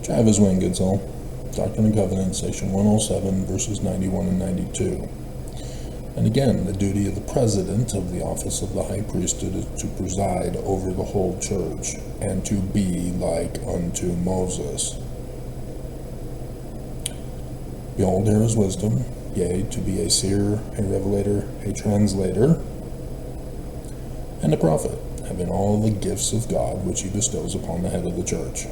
Travis Wingetzel, Doctrine and Covenants, section 107, verses 91 and 92. And again, the duty of the president of the office of the high priesthood is to preside over the whole church, and to be like unto Moses. Behold, here is wisdom, yea, to be a seer, a revelator, a translator, and a prophet, having all the gifts of God which he bestows upon the head of the church.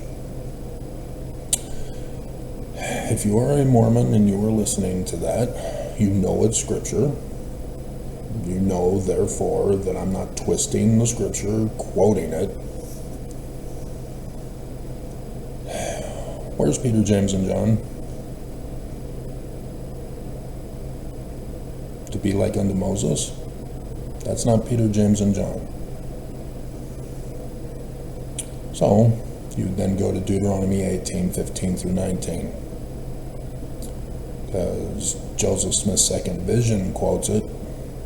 If you are a Mormon and you are listening to that, you know it's scripture. You know, therefore, that I'm not twisting the scripture, quoting it. Where's Peter, James, and John? To be like unto Moses? That's not Peter, James, and John. So, you then go to Deuteronomy 18, 15 through 19. Because Joseph Smith's second vision quotes it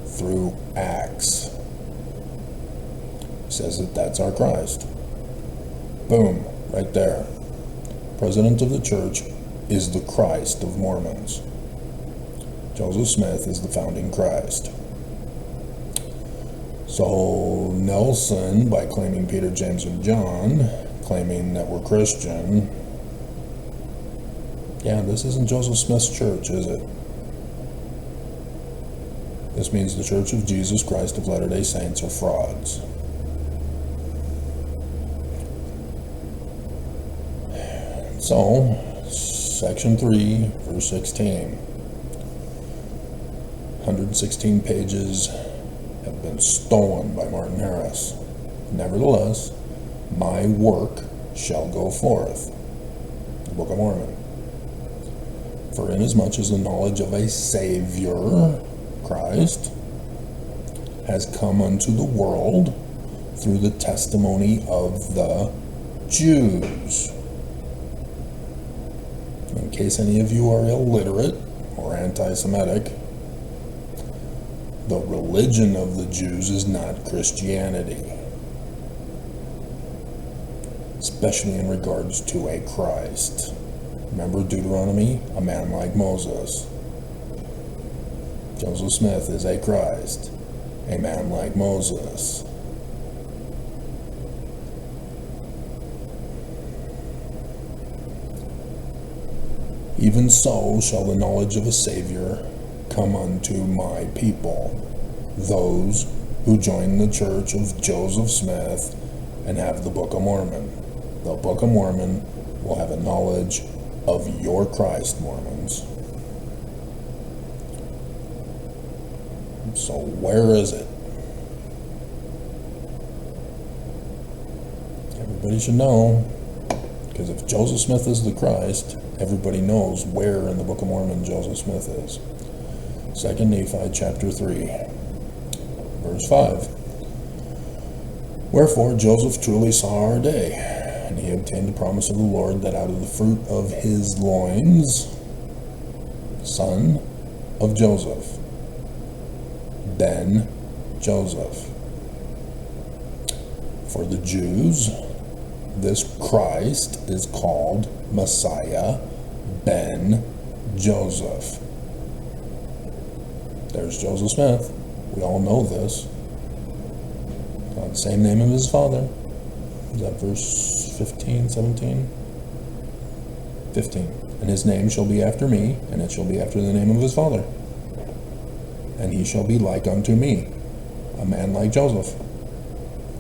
through Acts. He says that that's our Christ. Boom, right there. President of the church is the Christ of Mormons. Joseph Smith is the founding Christ. So Nelson, by claiming Peter, James, and John, claiming that we're Christian, yeah, this isn't Joseph Smith's church, is it? This means the Church of Jesus Christ of Latter-day Saints are frauds. So, section 3, verse 16. 116 pages have been stolen by Martin Harris. Nevertheless, my work shall go forth. The Book of Mormon. For inasmuch as the knowledge of a Savior, Christ, has come unto the world through the testimony of the Jews. In case any of you are illiterate or anti-Semitic, the religion of the Jews is not Christianity, especially in regards to a Christ. Remember Deuteronomy? A man like Moses. Joseph Smith is a Christ, a man like Moses. Even so shall the knowledge of a Savior come unto my people, those who join the church of Joseph Smith and have the Book of Mormon. The Book of Mormon will have a knowledge of your Christ, Mormons. So where is it? Everybody should know, because if Joseph Smith is the Christ, everybody knows where in the Book of Mormon Joseph Smith is. 2 Nephi chapter 3, verse 5. Wherefore Joseph truly saw our day, and he obtained the promise of the Lord that out of the fruit of his loins, son of Joseph, Ben Joseph. For the Jews, this Christ is called Messiah Ben Joseph. There's Joseph Smith. We all know this. The same name of his father. Is that verse 15, 17? 15. And his name shall be after me, and it shall be after the name of his father. And he shall be like unto me, a man like Joseph,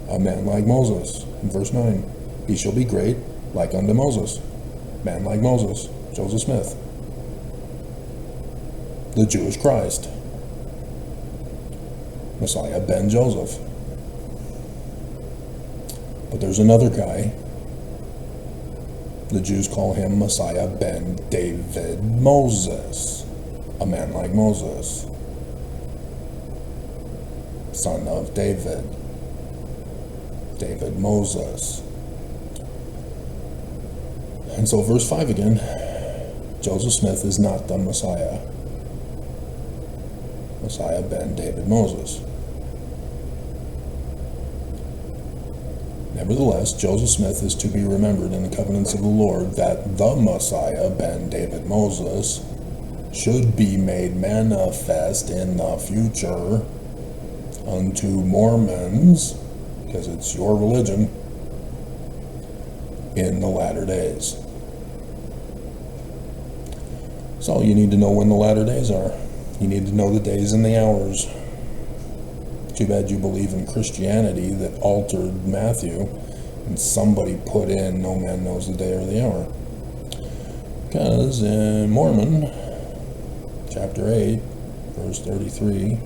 a man like Moses. In verse 9, he shall be great like unto Moses, man like Moses, Joseph Smith. The Jewish Christ, Messiah Ben Joseph. But there's another guy. The Jews call him Messiah Ben David Moses, a man like Moses, son of David, David Moses. And so verse 5 again, Joseph Smith is not the Messiah. Messiah Ben David Moses. Nevertheless, Joseph Smith is to be remembered in the covenants of the Lord that the Messiah, ben David Moses, should be made manifest in the future unto Mormons, because it's your religion, in the latter days. So you need to know when the latter days are. You need to know the days and the hours. Too bad you believe in Christianity that altered Matthew, and somebody put in no man knows the day or the hour. Because in Mormon, chapter 8, verse 33,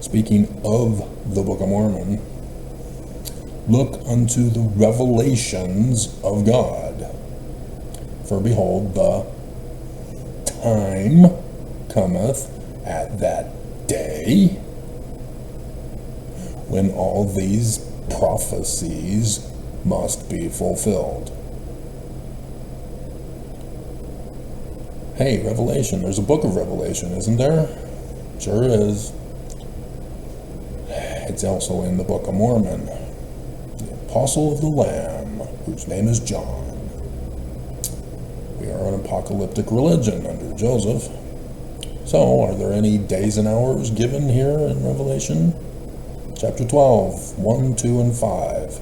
speaking of the Book of Mormon, look unto the revelations of God, for behold, the time cometh at that day when all these prophecies must be fulfilled. Hey, Revelation, there's a book of Revelation, isn't there? Sure is. It's also in the Book of Mormon. The Apostle of the Lamb, whose name is John. We are an apocalyptic religion under Joseph. So, are there any days and hours given here in Revelation? Chapter 12, 1, 2, and 5.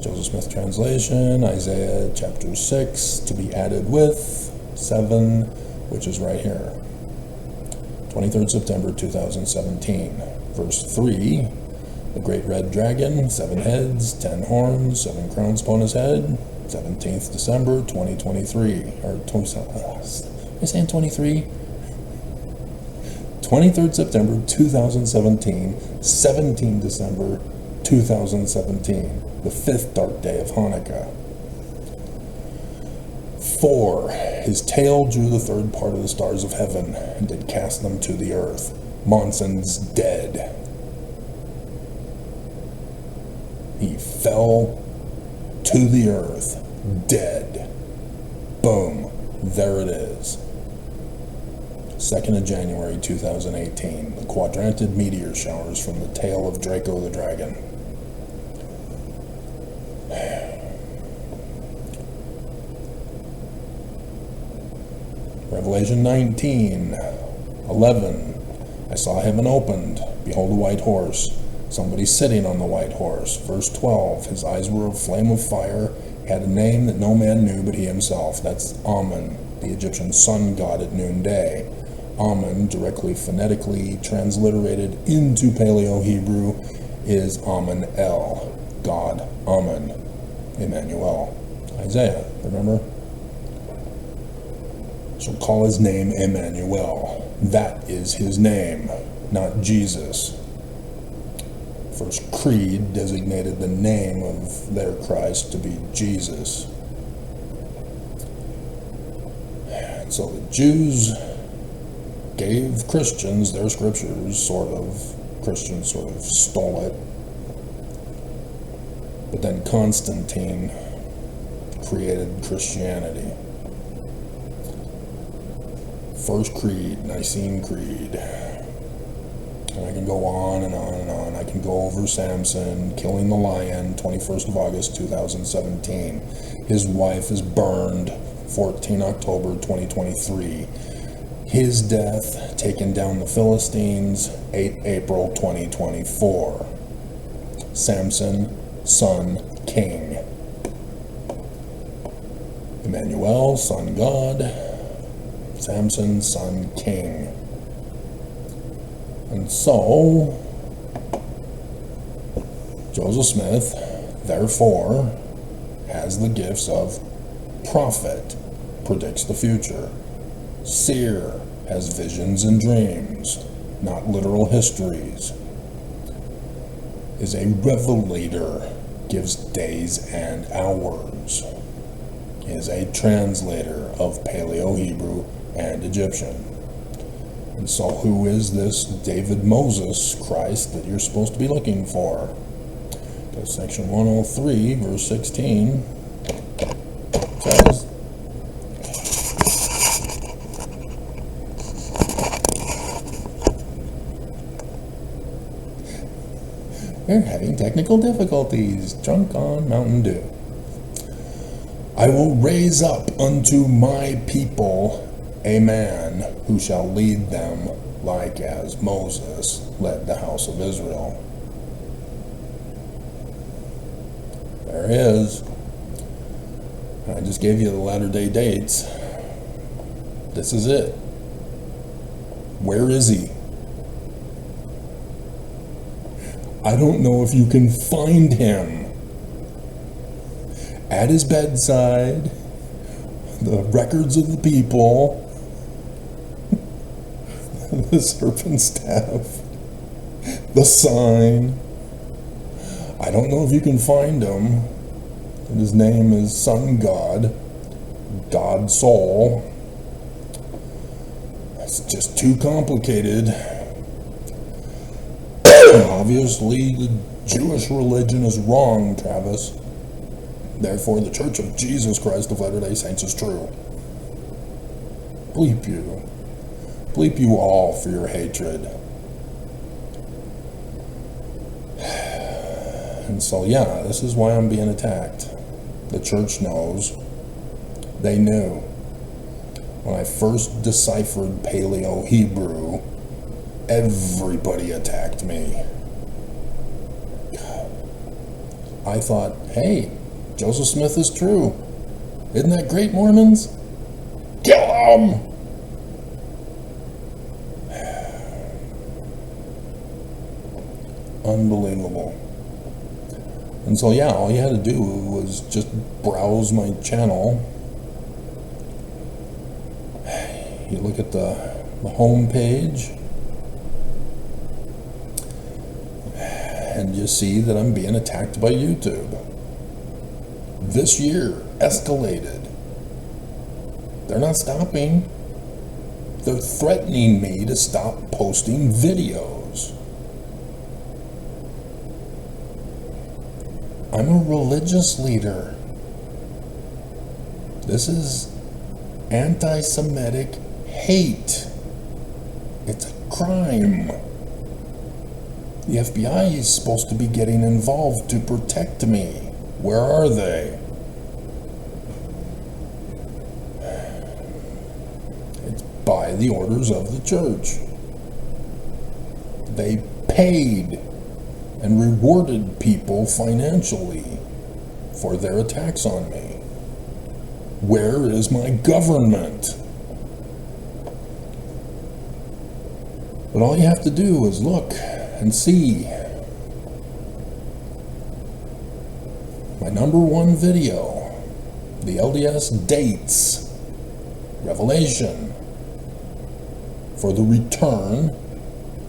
Joseph Smith translation, Isaiah chapter 6, to be added with 7, which is right here. 23rd September 2017. Verse 3, the great red dragon, 7 heads, 10 horns, 7 crowns upon his head, 17th December 2023. Or, am I saying 23? 23rd September 2017, 17 December 2017, the 5th dark day of Hanukkah. 4, his tail drew the 3rd part of the stars of heaven, and did cast them to the earth. Monson's dead. He fell to the earth, dead. Boom, there it is. 2nd of January 2018, the quadrantid meteor showers from the tail of Draco the dragon. Revelation 19:11. I saw heaven opened, behold a white horse, somebody sitting on the white horse. Verse 12, his eyes were a flame of fire, had a name that no man knew but he himself. That's Ammon, the Egyptian sun god at noonday. Ammon, directly phonetically transliterated into Paleo-Hebrew, is Ammon-El, God Ammon, Emmanuel. Isaiah, remember? So call his name Emmanuel. That is his name, not Jesus. First Creed designated the name of their Christ to be Jesus. And so the Jews gave Christians their scriptures, sort of. Christians sort of stole it. But then Constantine created Christianity. First Creed, Nicene Creed. And I can go on and on and on. I can go over Samson, killing the lion, 21st of August, 2017. His wife is burned, 14 October, 2023. His death, taking down the Philistines, 8 April 2024. Samson, son, king. Emmanuel, son, God. Samson, son, king. And so, Joseph Smith, therefore, has the gifts of prophet, predicts the future. Seer, has visions and dreams, not literal histories. Is a revelator, gives days and hours. Is a translator of Paleo-Hebrew and Egyptian. And so who is this David Moses Christ that you're supposed to be looking for? Because section 103, verse 16 says, We're having technical difficulties. Drunk on Mountain Dew. I will raise up unto my people a man who shall lead them like as Moses led the house of Israel. There he is. I just gave you the latter-day dates. This is it. Where is he? I don't know if you can find him. At his bedside, the records of the people, the serpent staff, the sign. I don't know if you can find him. His name is Sun God, God Soul. It's just too complicated. Obviously, the Jewish religion is wrong, Travis. Therefore, the Church of Jesus Christ of Latter-day Saints is true. Bleep you. Bleep you all for your hatred. And so, yeah, this is why I'm being attacked. The church knows. They knew. When I first deciphered Paleo-Hebrew, everybody attacked me. I thought, hey, Joseph Smith is true. Isn't that great, Mormons? Kill them! Unbelievable. And so, yeah, all you had to do was just browse my channel. You look at the home page, and you see that I'm being attacked by YouTube. This year escalated. They're not stopping. They're threatening me to stop posting videos. I'm a religious leader. This is anti-Semitic hate. It's a crime. The FBI is supposed to be getting involved to protect me. Where are they? It's by the orders of the church. They paid and rewarded people financially for their attacks on me. Where is my government? But all you have to do is look and see. My #1 video, the LDS dates, Revelation, for the return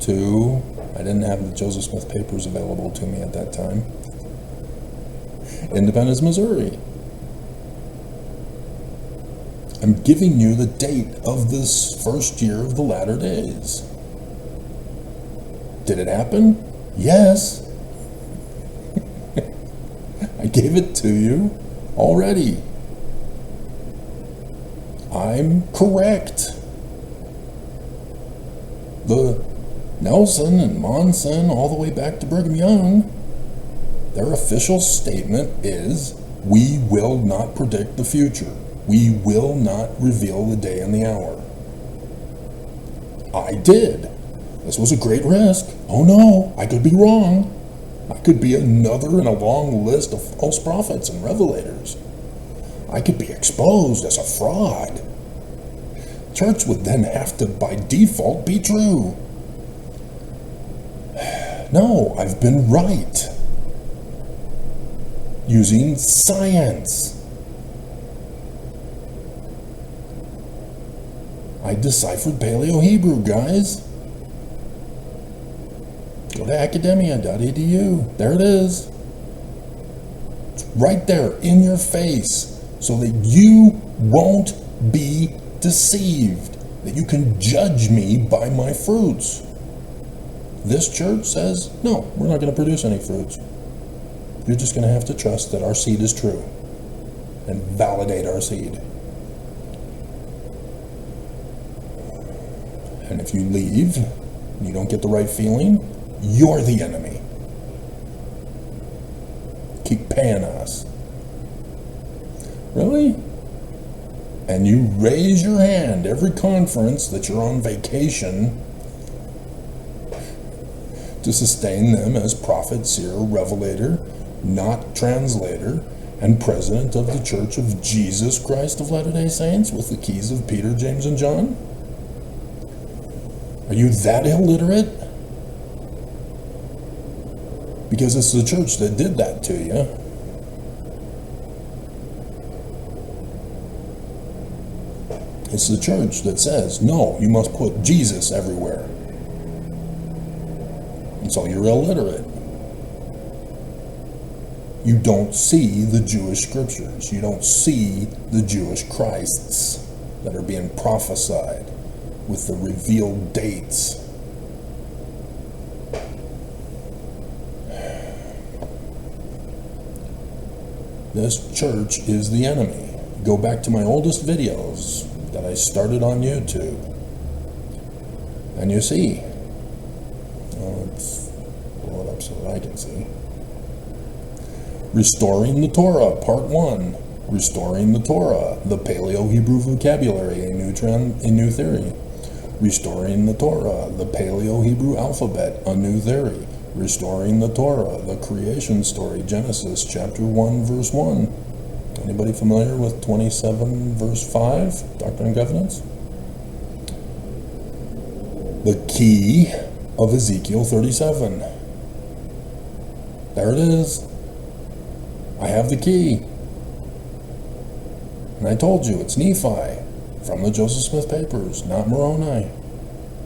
to, I didn't have the Joseph Smith papers available to me at that time, Independence, Missouri. I'm giving you the date of this first year of the latter days. Did it happen? Yes. I gave it to you already. I'm correct. The Nelson and Monson, all the way back to Brigham Young, their official statement is, we will not predict the future. We will not reveal the day and the hour. I did. This was a great risk. Oh no, I could be wrong. I could be another in a long list of false prophets and revelators. I could be exposed as a fraud. Church would then have to, by default, be true. No, I've been right. Using science. I deciphered Paleo-Hebrew, guys. Go to academia.edu. There it is. It's right there in your face so that you won't be deceived, that you can judge me by my fruits. This church says, no, we're not going to produce any fruits. You're just going to have to trust that our seed is true and validate our seed. And if you leave, and you don't get the right feeling, you're the enemy. keep paying us. Really? And you raise your hand every conference that you're on vacation to sustain them as prophet, seer, revelator, not translator, and president of the Church of Jesus Christ of Latter-day Saints with the keys of Peter, James, and John? Are you that illiterate? Because it's the church that did that to you. It's the church that says, no, you must put Jesus everywhere. And so you're illiterate. You don't see the Jewish scriptures. You don't see the Jewish Christs that are being prophesied with the revealed dates. This church is the enemy. Go back to my oldest videos that I started on YouTube, and you see. Let's pull it up so that I can see. Restoring the Torah, Part 1. Restoring the Torah, the Paleo-Hebrew vocabulary, a new theory. Restoring the Torah, the Paleo-Hebrew alphabet, a new theory. Restoring the Torah, the creation story, Genesis chapter 1, verse 1. Anybody familiar with 27, verse 5, Doctrine and Covenants? The key of Ezekiel 37. There it is. I have the key. And I told you, it's Nephi from the Joseph Smith papers, not Moroni.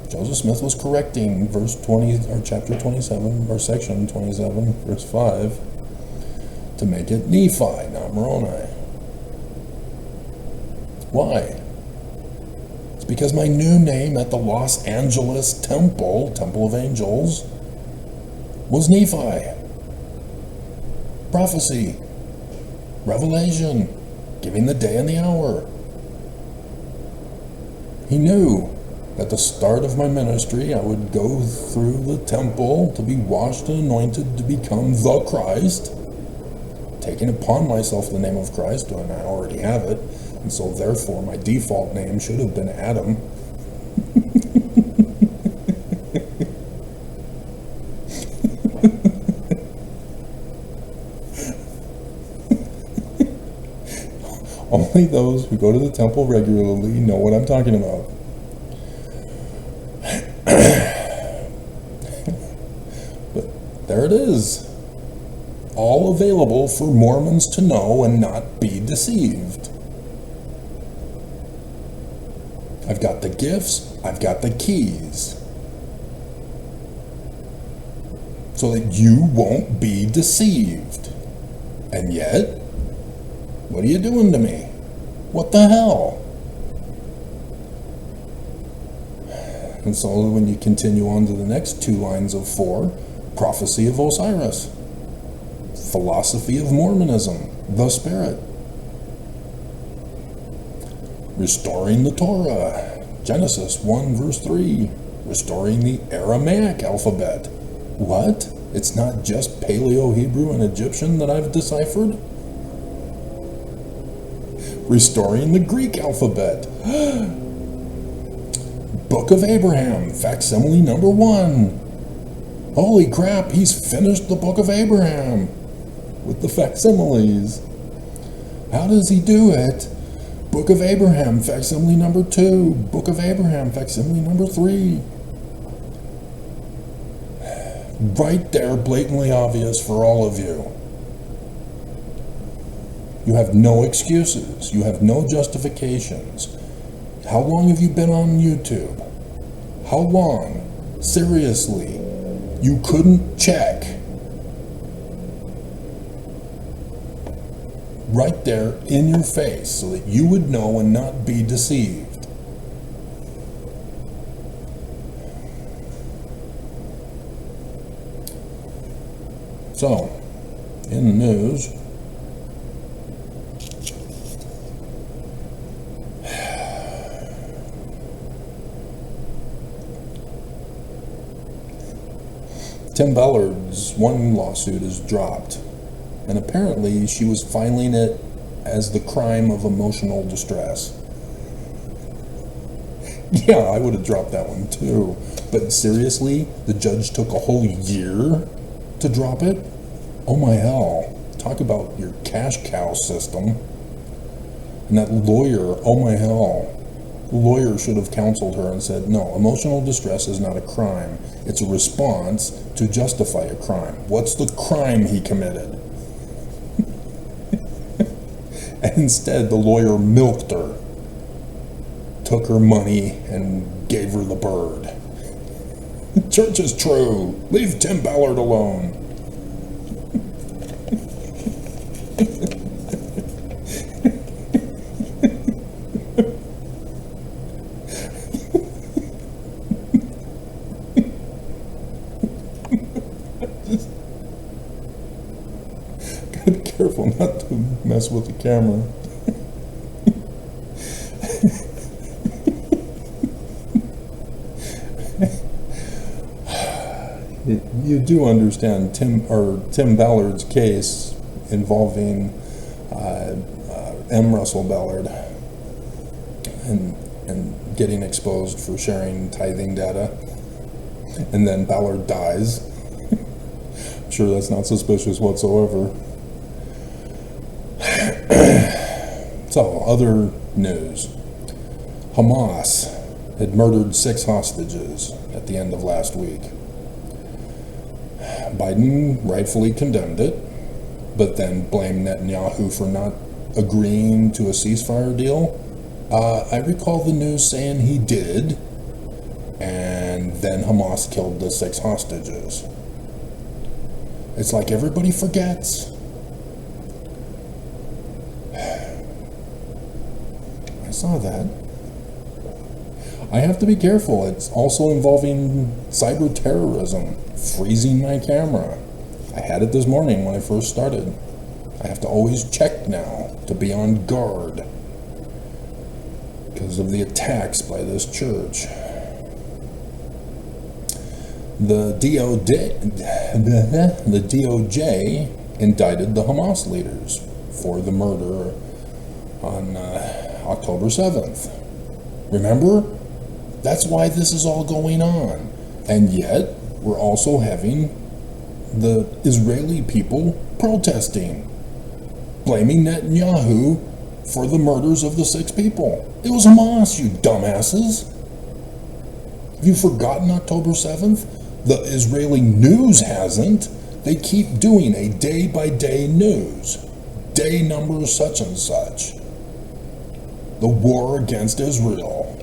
Joseph Smith was correcting verse 20, or chapter 27, or section 27, verse 5, to make it Nephi, not Moroni. Why? It's because my new name at the Los Angeles Temple of Angels, was Nephi. Prophecy, revelation, giving the day and the hour. He knew at the start of my ministry I would go through the temple to be washed and anointed to become the Christ, taking upon myself the name of Christ, and I already have it, and so therefore my default name should have been Adam. Only those who go to the temple regularly know what I'm talking about. But there it is. All available for Mormons to know and not be deceived. I've got the gifts, I've got the keys. So that you won't be deceived. And yet, what are you doing to me? What the hell? And so when you continue on to the next 2 lines of 4, prophecy of Osiris, philosophy of Mormonism, the Spirit, restoring the Torah, Genesis 1 verse 3, restoring the Aramaic alphabet. What? It's not just Paleo-Hebrew and Egyptian that I've deciphered? Restoring the Greek alphabet. Book of Abraham, facsimile number 1. Holy crap, he's finished the Book of Abraham with the facsimiles. How does he do it? Book of Abraham, facsimile number 2. Book of Abraham, facsimile number 3. Right there, blatantly obvious for all of you. You have no excuses. You have no justifications. How long have you been on YouTube? How long? Seriously. You couldn't check. Right there in your face so that you would know and not be deceived. So, in the news, Tim Ballard's one lawsuit is dropped. and apparently she was filing it as the crime of emotional distress. Yeah, I would have dropped that one too. But seriously, the judge took a whole year to drop it? Oh my hell. Talk about your cash cow system. And that lawyer, oh my hell. The lawyer should have counseled her and said, no, emotional distress is not a crime. It's a response to justify a crime. What's the crime he committed? And instead, the lawyer milked her, took her money, and gave her the bird. Church is true. Leave Tim Ballard alone. Gotta be careful not to mess with the camera. You do understand Tim Ballard's case involving M. Russell Ballard and getting exposed for sharing tithing data, and then Ballard dies. I'm sure that's not suspicious whatsoever. So, other news. Hamas had murdered 6 hostages at the end of last week. Biden rightfully condemned it, but then blamed Netanyahu for not agreeing to a ceasefire deal. I recall the news saying he did, and then Hamas killed the 6 hostages. It's like everybody forgets. I saw that. I have to be careful. It's also involving cyber terrorism. Freezing my camera. I had it this morning when I first started. I have to always check now to be on guard because of the attacks by this church. The DOJ indicted the Hamas leaders for the murder on October 7th. Remember? That's why this is all going on. And yet, we're also having the Israeli people protesting, blaming Netanyahu for the murders of the 6 people. It was Hamas, you dumbasses. Have you forgotten October 7th? The Israeli news hasn't. They keep doing a day-by-day news. Day number such and such. The war against Israel.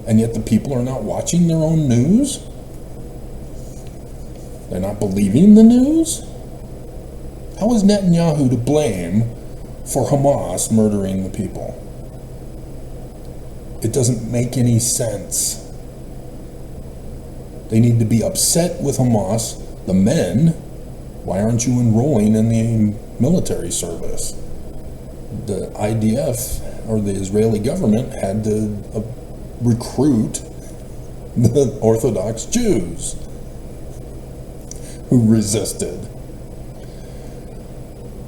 And yet the people are not watching their own news? They're not believing the news? How is Netanyahu to blame for Hamas murdering the people? It doesn't make any sense. They need to be upset with Hamas. The men, why aren't you enrolling in the military service? The IDF, or the Israeli government, had to recruit the Orthodox Jews who resisted.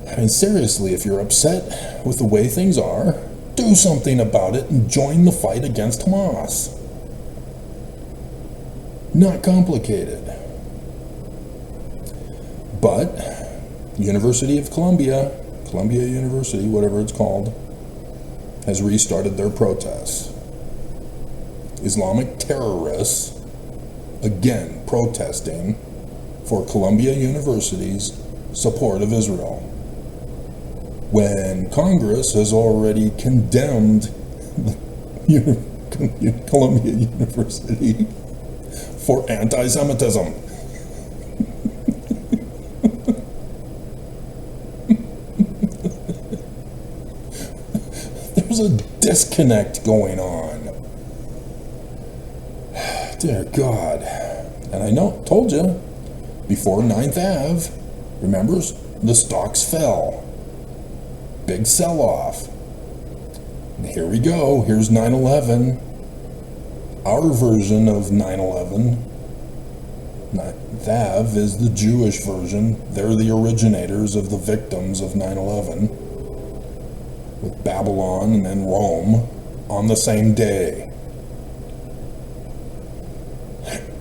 I mean, seriously, if you're upset with the way things are, do something about it and join the fight against Hamas. Not complicated. But University of Columbia University, whatever it's called, has restarted their protests. Islamic terrorists, again, protesting for Columbia University's support of Israel, when Congress has already condemned Columbia University for anti-Semitism. There's a disconnect going on. Dear God. And I told you, before 9th Ave, remember, the stocks fell. Big sell-off. And here we go. Here's 9/11. Our version of 9/11. Thav is the Jewish version. They're the originators of the victims of 9/11, with Babylon and then Rome on the same day.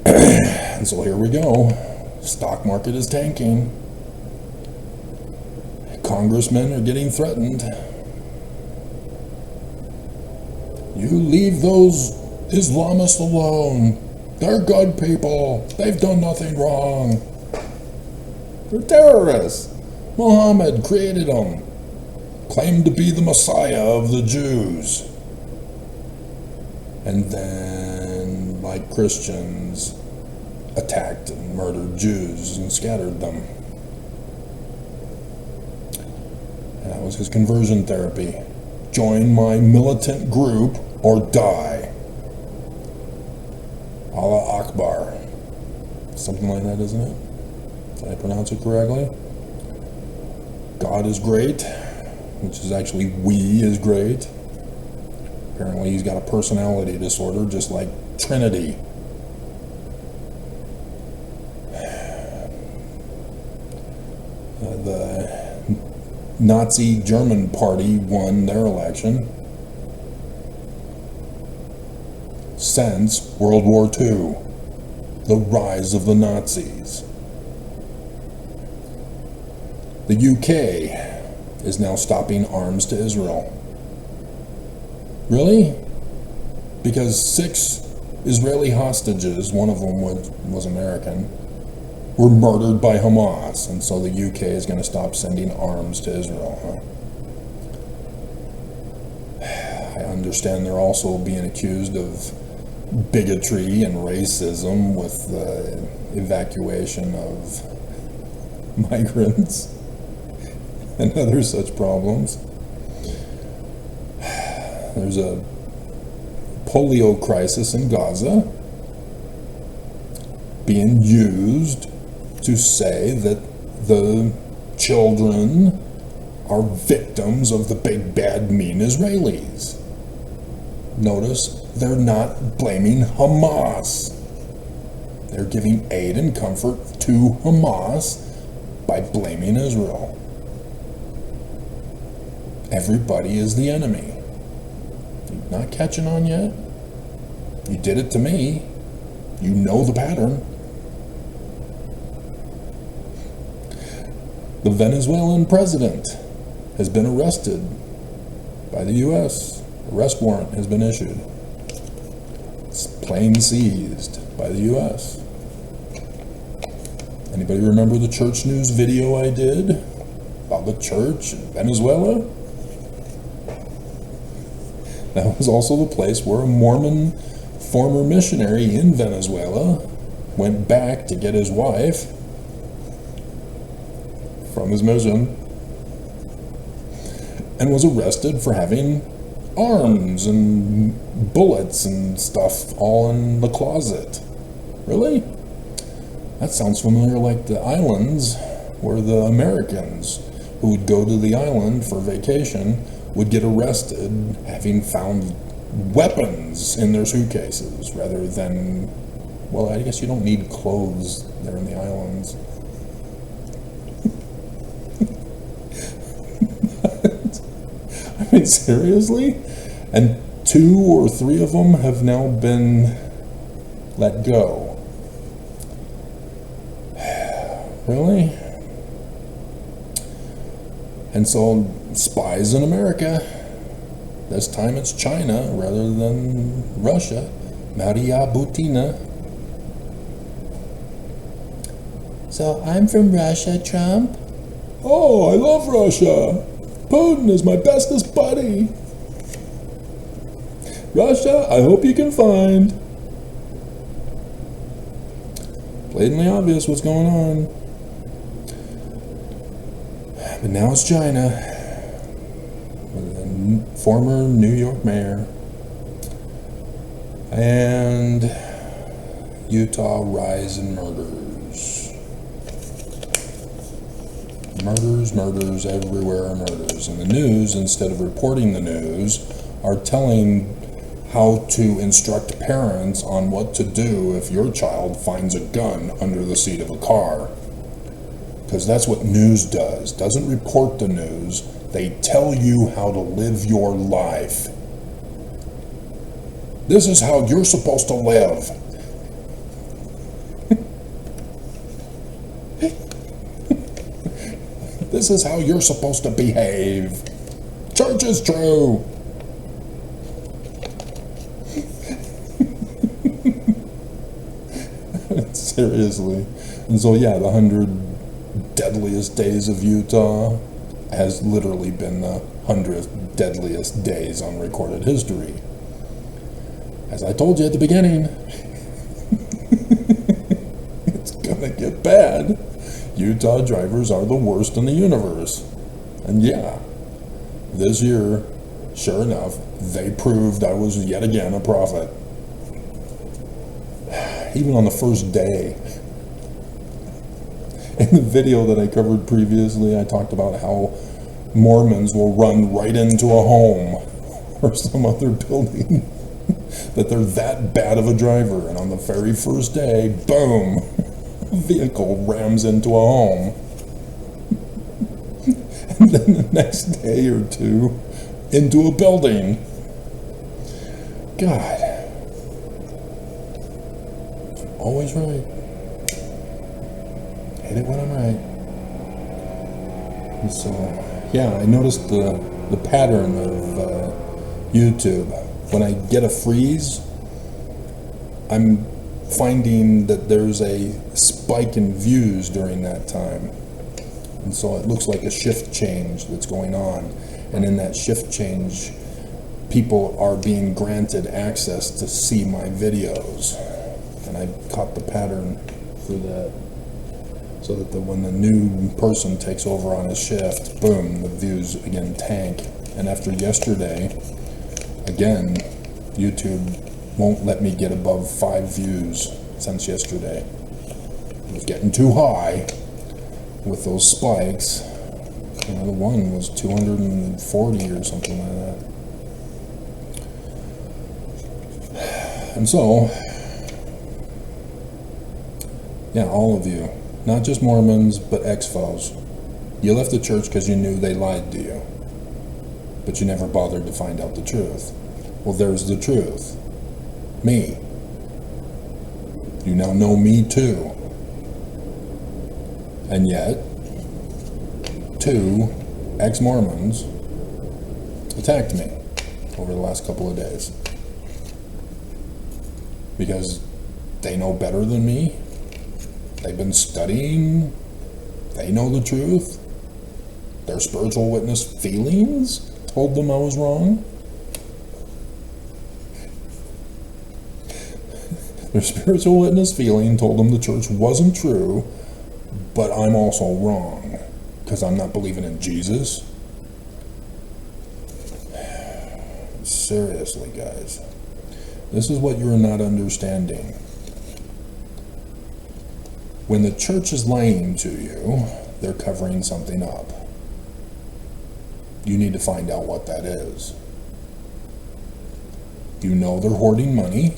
And so here we go. Stock market is tanking. Congressmen are getting threatened. You leave those Islamists alone. They're good people. They've done nothing wrong. They're terrorists. Muhammad created them. Claimed to be the Messiah of the Jews. And then, like Christians, attacked and murdered Jews and scattered them. And that was his conversion therapy. Join my militant group or die. Allah Akbar. Something like that, isn't it? Did I pronounce it correctly? God is great, which is actually we is great. Apparently he's got a personality disorder just like Trinity. The Nazi German party won their election since World War II, the rise of the Nazis. The UK is now stopping arms to Israel. Really? Because 6 Israeli hostages, one of them was American, were murdered by Hamas, and so the UK is going to stop sending arms to Israel. I understand they're also being accused of bigotry and racism with the evacuation of migrants and other such problems. There's a polio crisis in Gaza being used to say that the children are victims of the big bad mean Israelis. Notice they're not blaming Hamas. They're giving aid and comfort to Hamas by blaming Israel. Everybody is the enemy. You're not catching on yet? You did it to me. You know the pattern. The Venezuelan president has been arrested by the U.S. Arrest warrant has been issued. It's plane seized by the U.S. Anybody remember the church news video I did about the church in Venezuela? That was also the place where a Mormon former missionary in Venezuela went back to get his wife from his mission and was arrested for having arms and bullets and stuff all in the closet. Really? That sounds familiar, like the islands where the Americans who would go to the island for vacation would get arrested having found weapons in their suitcases rather than, well, I guess you don't need clothes there in the islands. I mean, seriously? And 2 or 3 of them have now been let go. Really? And so, spies in America. This time it's China rather than Russia. Maria Butina. So, I'm from Russia, Trump? Oh, I love Russia. Putin is my bestest buddy. Russia, I hope you can find. Blatantly obvious what's going on. But now it's China. With a former New York mayor. And Utah rise in murders. Murders everywhere, murders. And the news, instead of reporting the news, are telling how to instruct parents on what to do if your child finds a gun under the seat of a car. Because that's what news does. Doesn't report the news. They tell you how to live your life. This is how you're supposed to live. This is how you're supposed to behave. Church is true. Seriously. And so yeah, the 100 deadliest days of Utah has literally been the 100th deadliest days on recorded history. As I told you at the beginning, it's gonna get bad. Utah drivers are the worst in the universe. And yeah, this year, sure enough, they proved I was yet again a prophet. Even on the first day. In the video that I covered previously, I talked about how Mormons will run right into a home or some other building. That they're that bad of a driver. And on the very first day, boom, a vehicle rams into a home. And then the next day or two, into a building. God. I'm always right. Hate it when I'm right. And so, yeah, I noticed the pattern of YouTube. When I get a freeze, I'm finding that there's a spike in views during that time. And so it looks like a shift change that's going on. And in that shift change, people are being granted access to see my videos. And I caught the pattern for that. So that when the new person takes over on his shift, boom, the views again tank. And after yesterday, again, YouTube won't let me get above 5 views since yesterday. It was getting too high with those spikes. You know, the one was 240 or something like that. And so, yeah, all of you, not just Mormons, but ex-foes. You left the church because you knew they lied to you, but you never bothered to find out the truth. Well, there's the truth. Me. You now know me too. And yet, 2 ex-Mormons attacked me over the last couple of days. Because they know better than me. They've been studying. They know the truth. Their spiritual witness feelings told them I was wrong. Their spiritual witness feeling told them the church wasn't true, but I'm also wrong because I'm not believing in Jesus. Seriously, guys. This is what you're not understanding. When the church is lying to you, they're covering something up. You need to find out what that is. You know they're hoarding money.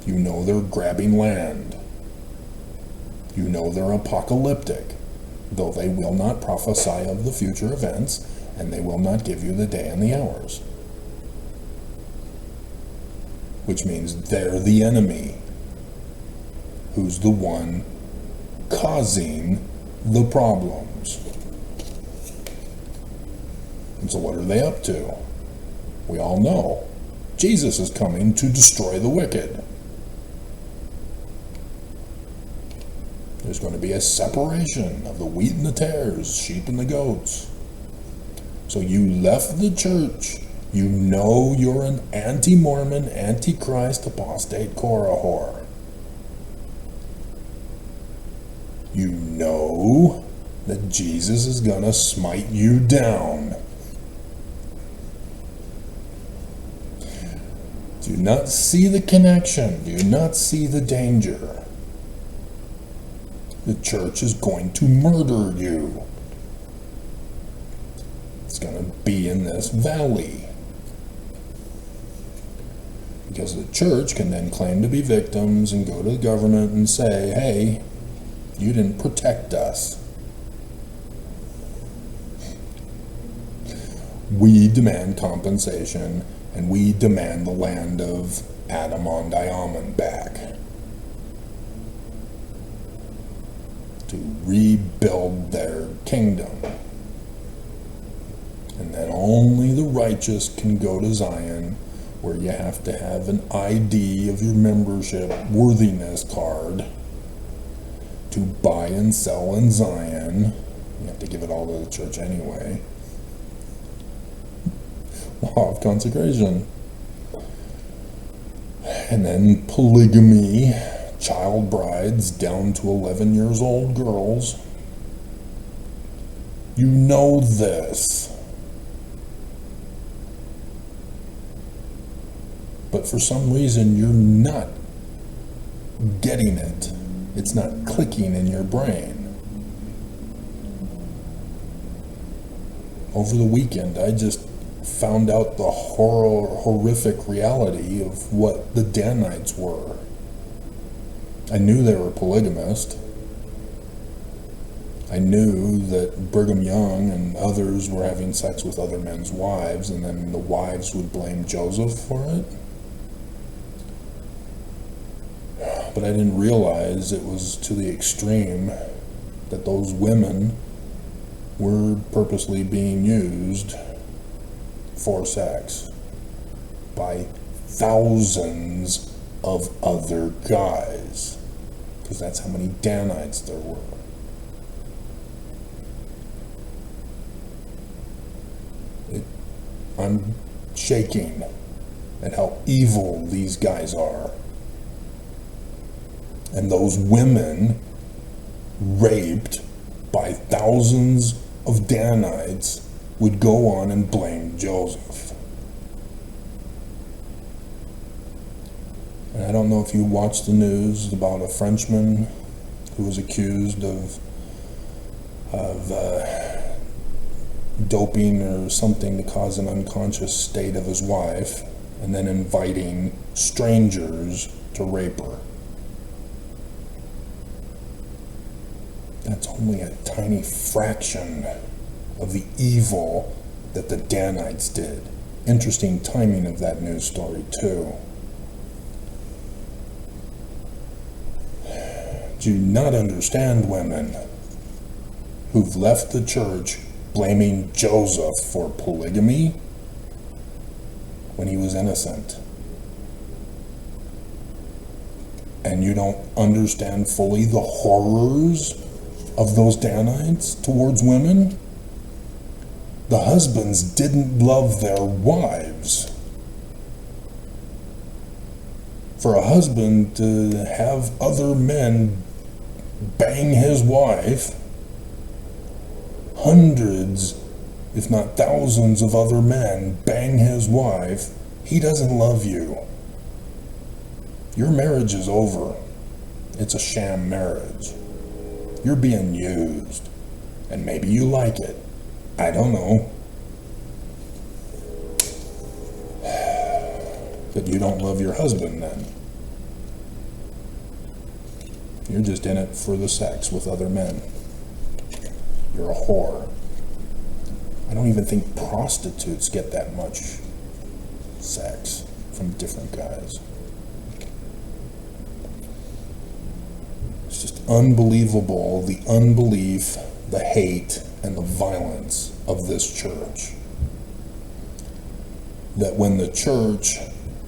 You know they're grabbing land. You know they're apocalyptic, though they will not prophesy of the future events, and they will not give you the day and the hours. Which means they're the enemy, who's the one causing the problems. And so what are they up to? We all know. Jesus is coming to destroy the wicked. There's going to be a separation of the wheat and the tares, sheep and the goats. So you left the church. You know you're an anti-Mormon, anti-Christ, apostate Korah whore. You know that Jesus is going to smite you down. Do you not see the connection? Do you not see the danger? The church is going to murder you. It's going to be in this valley. Because the church can then claim to be victims and go to the government and say, hey, you didn't protect us. We demand compensation, and we demand the land of Adam back to rebuild their kingdom. And then only the righteous can go to Zion, where you have to have an ID of your membership worthiness card to buy and sell in Zion. You have to give it all to the church anyway. Law of consecration. And then polygamy, child brides down to 11 years old girls. You know this. But for some reason, you're not getting it. It's not clicking in your brain. Over the weekend, I just found out the horrific reality of what the Danites were. I knew they were polygamist. I knew that Brigham Young and others were having sex with other men's wives, and then the wives would blame Joseph for it. But I didn't realize it was to the extreme that those women were purposely being used for sex by thousands of other guys, because that's how many Danites there were. I'm shaking at how evil these guys are. And those women raped by thousands of Danites would go on and blame Joseph. And I don't know if you watched the news about a Frenchman who was accused of doping or something to cause an unconscious state of his wife, and then inviting strangers to rape her. That's only a tiny fraction of the evil that the Danites did. Interesting timing of that news story, too. Do you not understand women who've left the church blaming Joseph for polygamy when he was innocent? And you don't understand fully the horrors of those Danites towards women? The husbands didn't love their wives. For a husband to have other men bang his wife, hundreds, if not thousands of other men bang his wife, he doesn't love you. Your marriage is over. It's a sham marriage. You're being used. And maybe you like it. I don't know. But you don't love your husband then. You're just in it for the sex with other men. You're a whore. I don't even think prostitutes get that much sex from different guys. It's just unbelievable, the unbelief, the hate, and the violence of this church. That when the church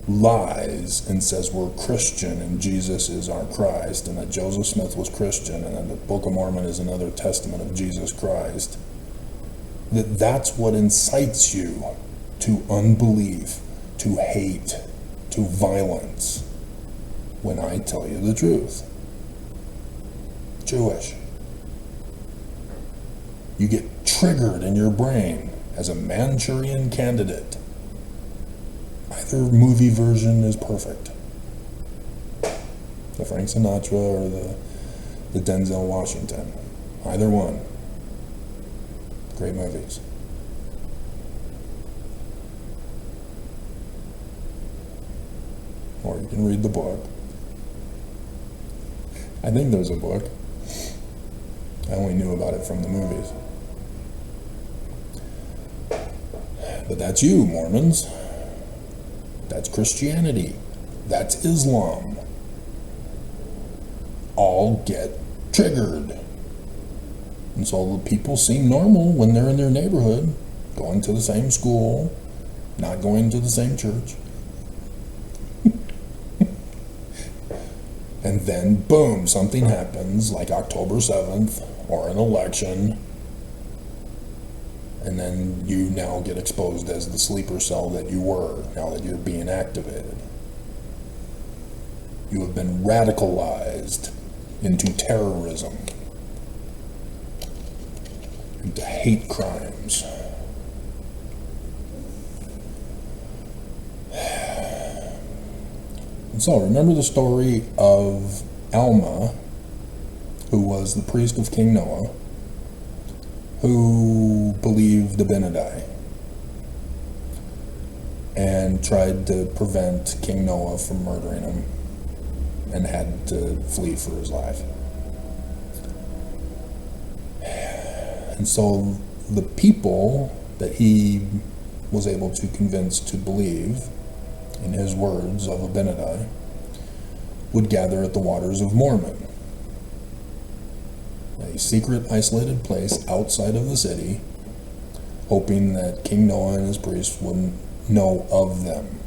lies and says we're Christian and Jesus is our Christ, and that Joseph Smith was Christian, and that the Book of Mormon is another testament of Jesus Christ, that's what incites you to unbelief, to hate, to violence, when I tell you the truth. Jewish. You get triggered in your brain as a Manchurian candidate. Either movie version is perfect. The Frank Sinatra or the Denzel Washington. Either one. Great movies. or you can read the book. I think there's a book. I only knew about it from the movies. But that's you, Mormons. That's Christianity. That's Islam. All get triggered. And so the people seem normal when they're in their neighborhood, going to the same school, not going to the same church. And then, boom, something happens, like October 7th, or an election, and then you now get exposed as the sleeper cell that you were, now that you're being activated. You have been radicalized into terrorism, into hate crimes. And so, remember the story of Alma, who was the priest of King Noah, who believed Abinadi and tried to prevent King Noah from murdering him and had to flee for his life. And so the people that he was able to convince to believe in his words of Abinadi would gather at the waters of Mormon, a secret, isolated place outside of the city, hoping that King Noah and his priests wouldn't know of them,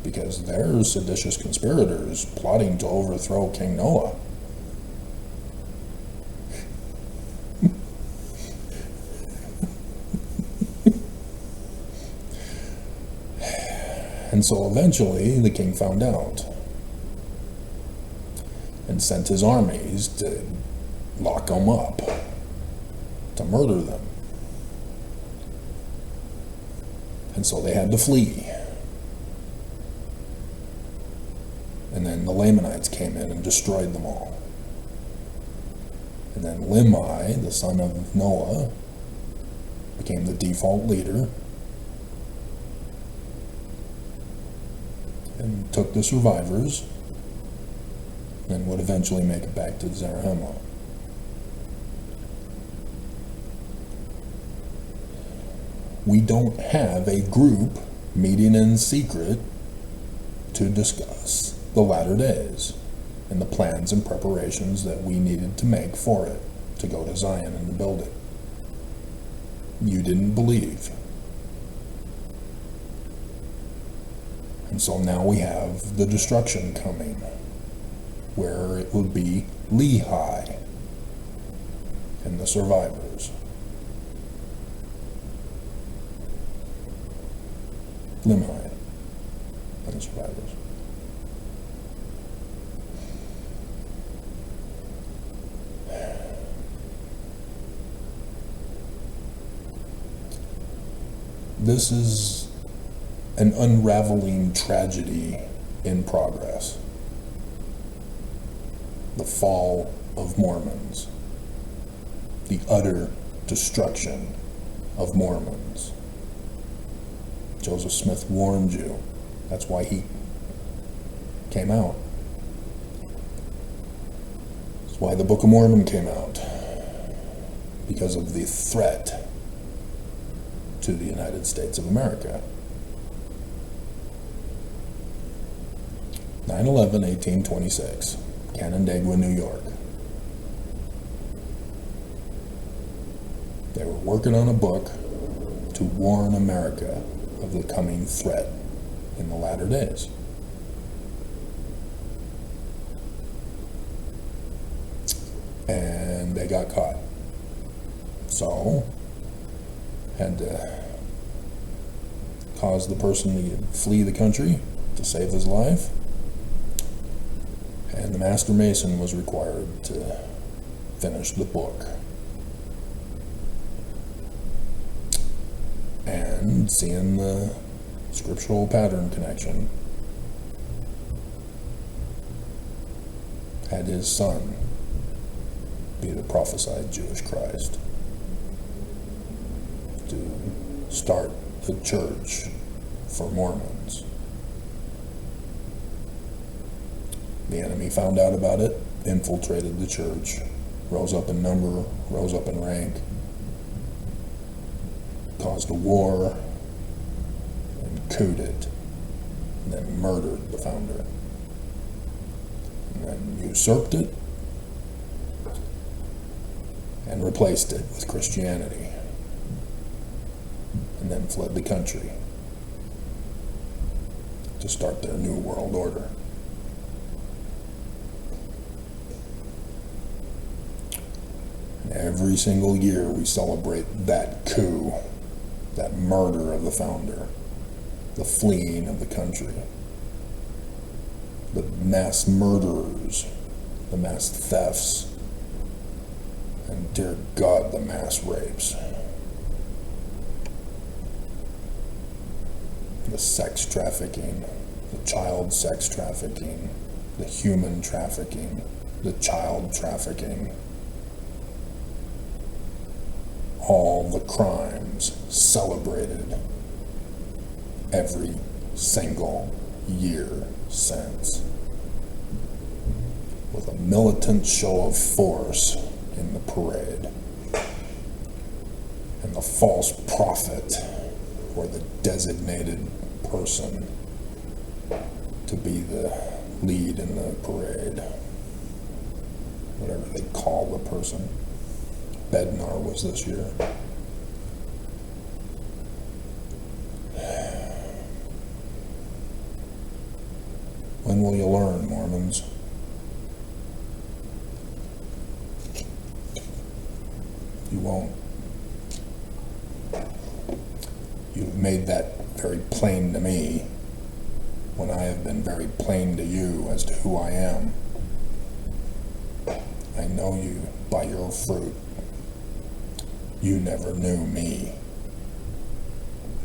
because they're seditious conspirators plotting to overthrow King Noah. And so eventually the king found out and sent his armies to lock them up, to murder them. And so they had to flee. And then the Lamanites came in and destroyed them all. And then Limhi, the son of Noah, became the default leader and took the survivors and would eventually make it back to Zarahemla. We don't have a group meeting in secret to discuss the latter days and the plans and preparations that we needed to make for it, to go to Zion and to build it. You didn't believe. And so now we have the destruction coming, where it would be Lehi and the survivors. Limhi and the survivors. This is an unraveling tragedy in progress. The fall of Mormons. The utter destruction of Mormons. Joseph Smith warned you. That's why he came out. That's why the Book of Mormon came out. Because of the threat to the United States of America. 9/11, 1826, Canandaigua, New York. They were working on a book to warn America of the coming threat in the latter days. And they got caught. So, had to cause the person to flee the country to save his life. And the Master Mason was required to finish the book. And seeing the scriptural pattern connection, had his son be the prophesied Jewish Christ, to start the church for Mormons. The enemy found out about it, infiltrated the church, rose up in number, rose up in rank, caused a war, and couped it, and then murdered the founder, and then usurped it, and replaced it with Christianity, and then fled the country to start their new world order. And every single year we celebrate that coup, that murder of the founder, the fleeing of the country, the mass murderers, the mass thefts, and dear God, the mass rapes. The sex trafficking, the child sex trafficking, the human trafficking, the child trafficking. All the crimes celebrated every single year since, with a militant show of force in the parade, and the false prophet or the designated person to be the lead in the parade, whatever they call the person. Bednar was this year. When will you learn, Mormons? You won't. You've made that very plain to me, when I have been very plain to you as to who I am. I know you by your fruit. You never knew me.